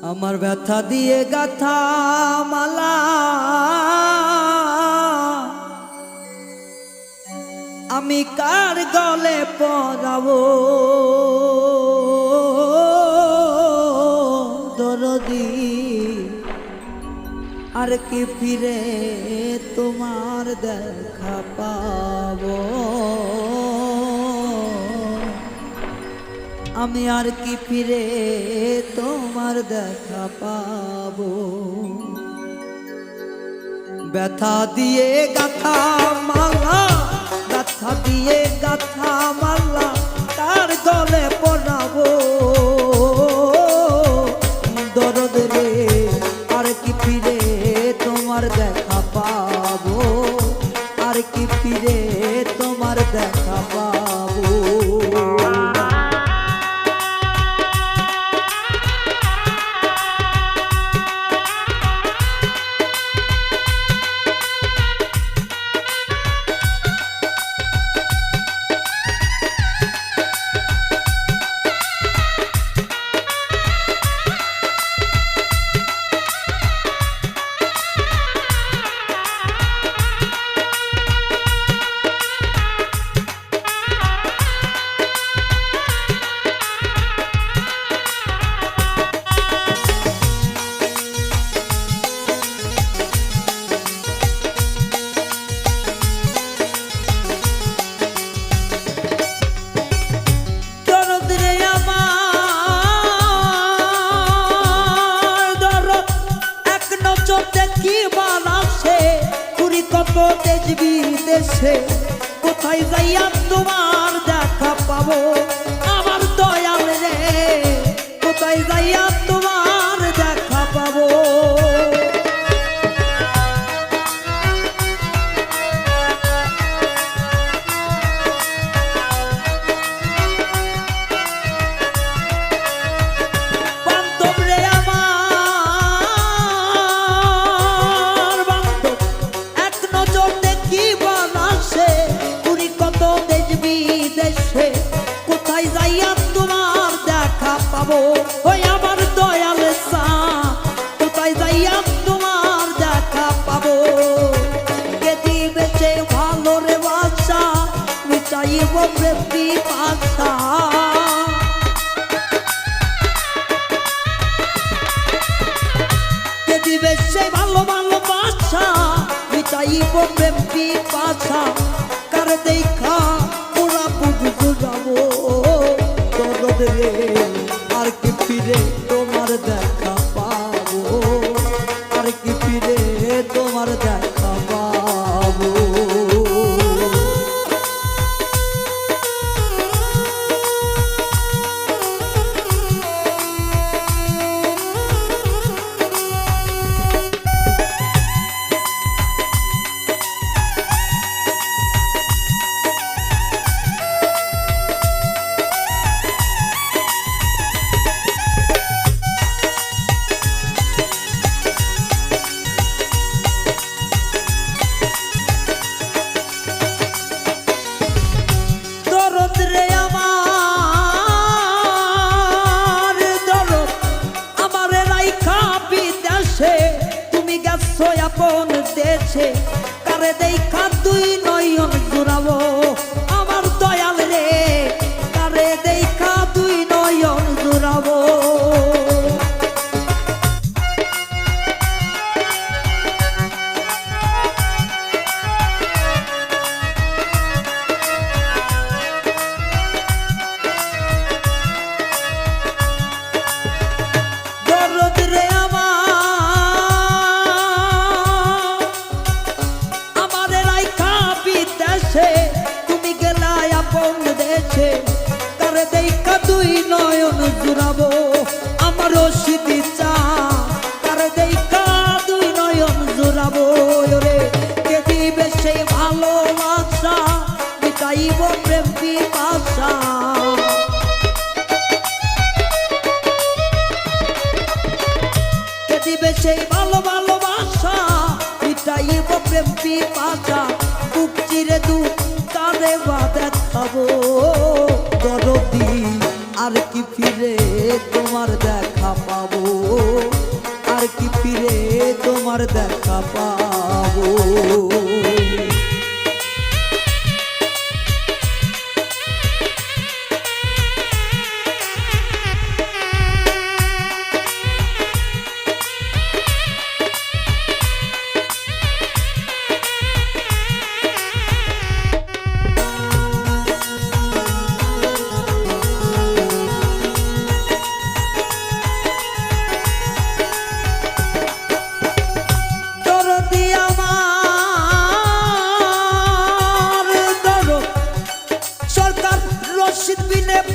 আমার ব্যথা দিয়ে গাথা মালা আমি কার গলে পরাবো দরদি আর কি ফিরে তোমার দেখা পাবো আমি আর কি ফিরে তোমার দেখা পাবো ব্যথা দিয়ে গাথা মালা ব্যথা দিয়ে গাথা মালা তার গলে পরাবো দরদ রে আর কি ফিরে তোমার দেখা পাবো আর কি ফিরে তোমার দেখা পাবো দেশ বিদেশে কোথায় যাইয়া তোমার দেখা পাবো আমার দয়াল রে কোথায় যাইয়া তোমার দেখা পাবো বান্ধব রে আমার বান্ধব এক নজর দেখি বানাসে পুরি কত দেশ বিদেশে কোথায় যাইয়া তোমার দেখা পাবো ওই আমার দয়াল সা কোথায় যাইয়া তোমার দেখা পাবো কে দিবে সে ভালো রে বাসা মিটাইব প্রেমী পাশা কে দিবে সে ভালো ভালো বাসা মিটাইব প্রেমী পাশা কার দেখা পুরা বুঝু যাবো দরদ রে আর কি ফিরে তোমার দেখা পাবো আর কি ফিরে তোমার দেখা পাবো আপন দেশে কারে দেখা তুই নয়ন জুড়াবো আমার দয়াল রে কারে দেখা তুই নয়ন জুড়াবো দরদ রে তুমি গেলাই আপন দেশে কারে দেখা তুই নয়ন জুড়াবো আমার রশিদি চা কারে দেখা তুই নয়ন জুড়াবো রে কে দিবে সেই ভালোবাসা মিটাইব প্রেম পিপাসা কে দিবে সেই ভালো ভালোবাসা মিটাইব প্রেম পিপাসা বুক চিরে দুঃখ কারে বা দেখাবো দরদি আর কি ফিরে তোমার দেখা পাবো। তোমার দেখা পাবো।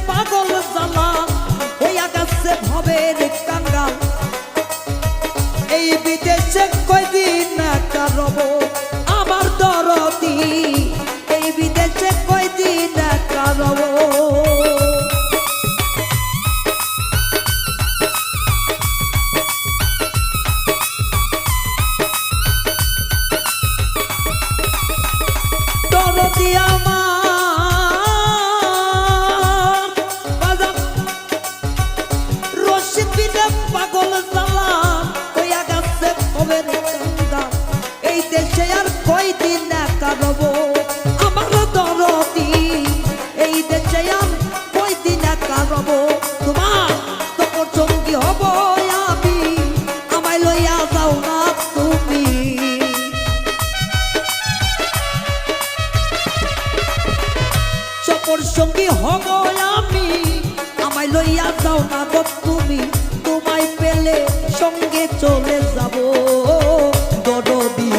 পাগল জ্বালা হইয়া গেছে ভবের কাঙ্গাল, এই বিদেশে কয়দিন একা রব আমার দরদি, এই বিদেশে কয়দিন একা রব। দরদি আমার পাগল জ্বালা হইয়া গেছে ভবের কাঙ্গাল, এই দেশে আর কয়দিন একা রব আমার দরদি, এই দেশে আর কয়দিন একা রব। তোমার তোর সঙ্গী হব আমি, আমায় লইয়া যাও না তুমি। সপর সঙ্গী হব আমি, আমায় লইয়া যাও না গো তুমি। তোমায় পেলে সঙ্গে চলে যাব দরদি,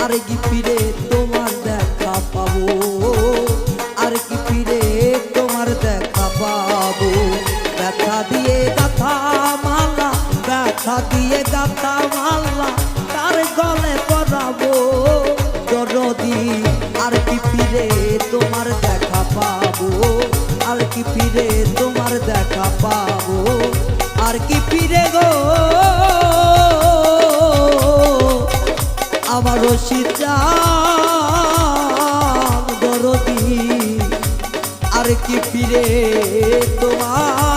আর কি ফিরে তোমার দেখা পাবো, আর কি ফিরে তোমার দেখা পাবো। ব্যথা দিয়ে গাথা মালা, ব্যথা দিয়ে গাথা মালা তার গলে পরাবো দরদি, আর কি ফিরে তোমার দেখা পাবো, আর কি ফিরে তোমার দেখা পাবো, আর কি ফিরে গো আমার রশিদ দরদি, আর কি ফিরে তোমার